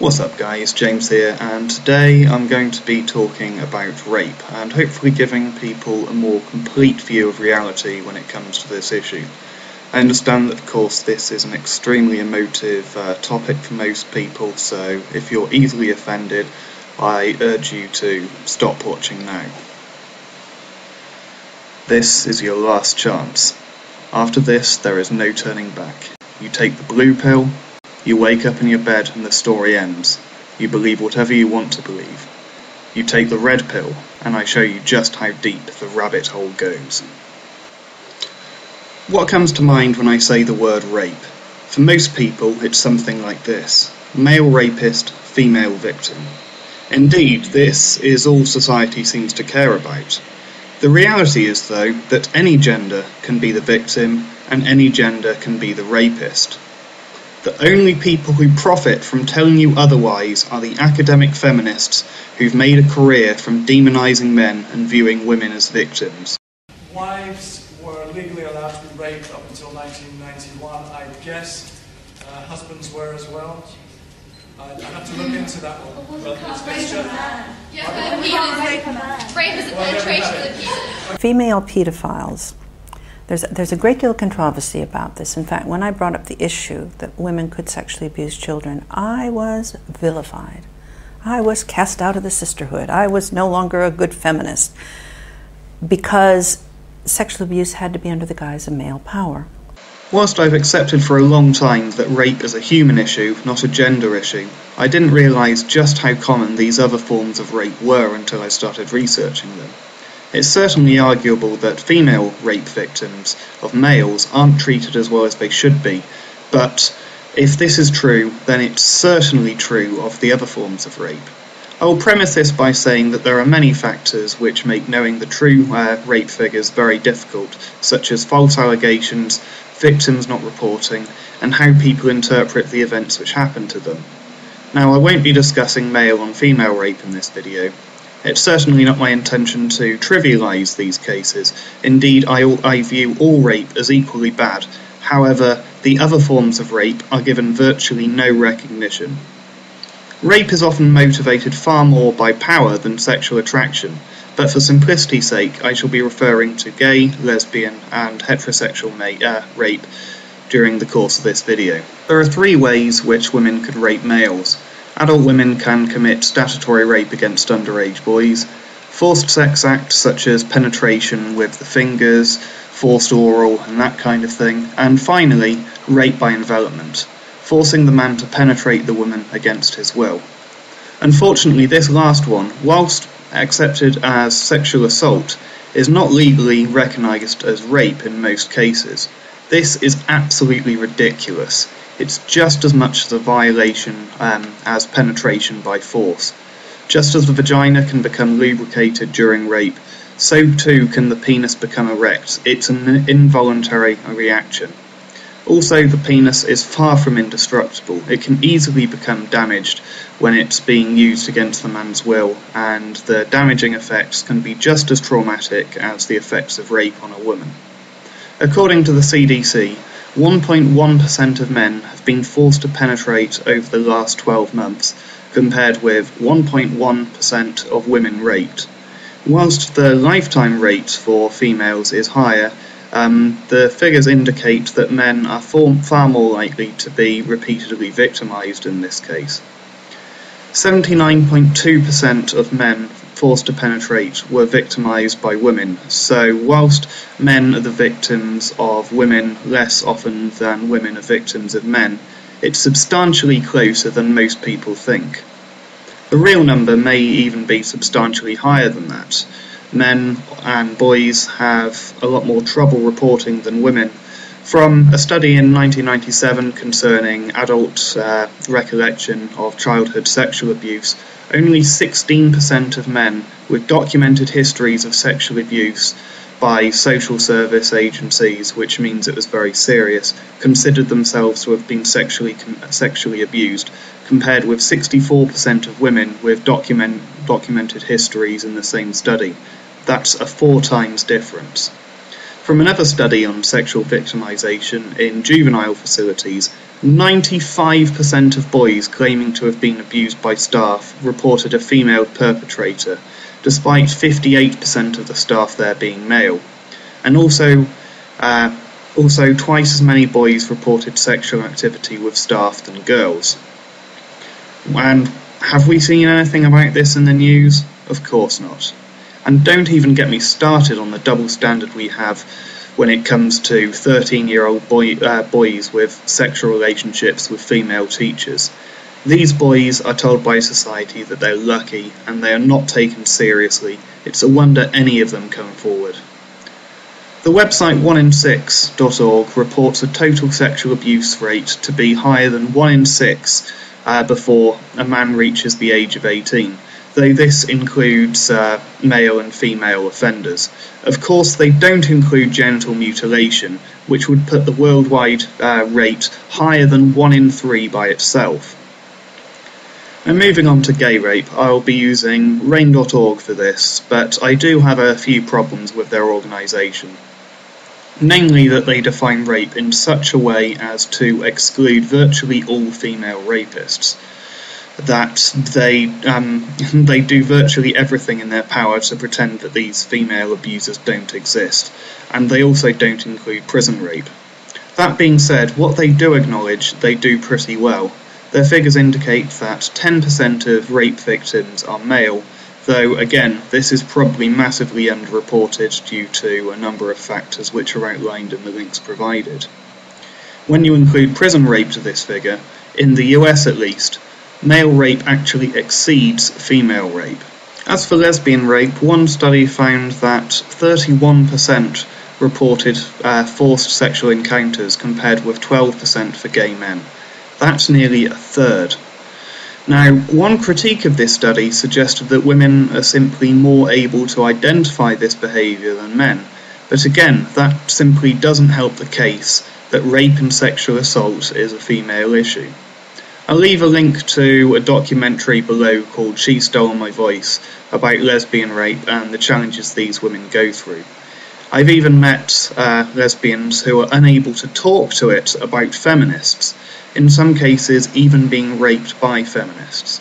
What's up guys, James here, and today I'm going to be talking about rape and hopefully giving people a more complete view of reality when it comes to this issue. I understand that of course this is an extremely emotive topic for most people, so if you're easily offended, I urge you to stop watching now. This is your last chance. After this there is no turning back. You take the blue pill, you wake up in your bed and the story ends. You believe whatever you want to believe. You take the red pill, and I show you just how deep the rabbit hole goes. What comes to mind when I say the word rape? For most people, it's something like this: male rapist, female victim. Indeed, this is all society seems to care about. The reality is, though, that any gender can be the victim, and any gender can be the rapist. The only people who profit from telling you otherwise are the academic feminists who've made a career from demonising men and viewing women as victims. Wives were legally allowed to be raped up until 1991. I guess husbands were as well. I'd have to look into that one. Rape is a penetration of the penis. Female paedophiles. There's a great deal of controversy about this. In fact, when I brought up the issue that women could sexually abuse children, I was vilified. I was cast out of the sisterhood. I was no longer a good feminist because sexual abuse had to be under the guise of male power. Whilst I've accepted for a long time that rape is a human issue, not a gender issue, I didn't realise just how common these other forms of rape were until I started researching them. It's certainly arguable that female rape victims of males aren't treated as well as they should be, but if this is true, then it's certainly true of the other forms of rape. I will premise this by saying that there are many factors which make knowing the true rape figures very difficult, such as false allegations, victims not reporting, and how people interpret the events which happen to them. Now, I won't be discussing male and female rape in this video. It's certainly not my intention to trivialise these cases. Indeed, I view all rape as equally bad. However, the other forms of rape are given virtually no recognition. Rape is often motivated far more by power than sexual attraction, but for simplicity's sake I shall be referring to gay, lesbian and heterosexual rape during the course of this video. There are three ways which women could rape males. Adult women can commit statutory rape against underage boys, forced sex acts such as penetration with the fingers, forced oral and that kind of thing, and finally, rape by envelopment, forcing the man to penetrate the woman against his will. Unfortunately, this last one, whilst accepted as sexual assault, is not legally recognised as rape in most cases. This is absolutely ridiculous. It's just as much as a violation as penetration by force. Just as the vagina can become lubricated during rape, so too can the penis become erect. It's an involuntary reaction. Also, the penis is far from indestructible. It can easily become damaged when it's being used against the man's will, and the damaging effects can be just as traumatic as the effects of rape on a woman. According to the CDC, 1.1% of men have been forced to penetrate over the last 12 months, compared with 1.1% of women raped. Whilst the lifetime rate for females is higher, the figures indicate that men are far more likely to be repeatedly victimised in this case. 79.2% of men forced to penetrate were victimised by women, so whilst men are the victims of women less often than women are victims of men, it's substantially closer than most people think. The real number may even be substantially higher than that. Men and boys have a lot more trouble reporting than women. From a study in 1997 concerning adult recollection of childhood sexual abuse, only 16% of men with documented histories of sexual abuse by social service agencies, which means it was very serious, considered themselves to have been sexually abused, compared with 64% of women with documented histories in the same study. That's a 4 times difference. From another study on sexual victimization in juvenile facilities, 95% of boys claiming to have been abused by staff reported a female perpetrator, despite 58% of the staff there being male. And also twice as many boys reported sexual activity with staff than girls. And have we seen anything about this in the news? Of course not. And don't even get me started on the double standard we have when it comes to 13-year-old boys with sexual relationships with female teachers. These boys are told by society that they're lucky and they are not taken seriously. It's a wonder any of them come forward. The website 1in6.org reports a total sexual abuse rate to be higher than 1 in 6 before a man reaches the age of 18, though this includes male and female offenders. Of course, they don't include genital mutilation, which would put the worldwide rate higher than 1 in 3 by itself. And moving on to gay rape, I'll be using rain.org for this, but I do have a few problems with their organisation. Namely that they define rape in such a way as to exclude virtually all female rapists, that they do virtually everything in their power to pretend that these female abusers don't exist, and they also don't include prison rape. That being said, what they do acknowledge, they do pretty well. Their figures indicate that 10% of rape victims are male, though again, this is probably massively underreported due to a number of factors which are outlined in the links provided. When you include prison rape to this figure, in the US at least, male rape actually exceeds female rape. As for lesbian rape, one study found that 31% reported forced sexual encounters compared with 12% for gay men. That's nearly a third. Now, one critique of this study suggested that women are simply more able to identify this behaviour than men, but again, that simply doesn't help the case that rape and sexual assault is a female issue. I'll leave a link to a documentary below called She Stole My Voice about lesbian rape and the challenges these women go through. I've even met lesbians who are unable to talk to it about feminists, in some cases even being raped by feminists.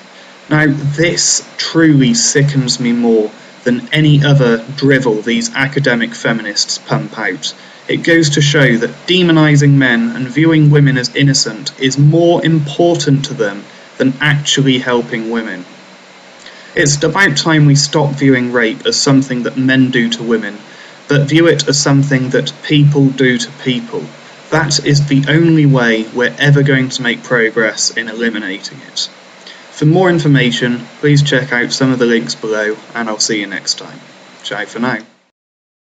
Now, this truly sickens me more than any other drivel these academic feminists pump out. It goes to show that demonising men and viewing women as innocent is more important to them than actually helping women. It's about time we stop viewing rape as something that men do to women, but view it as something that people do to people. That is the only way we're ever going to make progress in eliminating it. For more information, please check out some of the links below, and I'll see you next time. Ciao for now.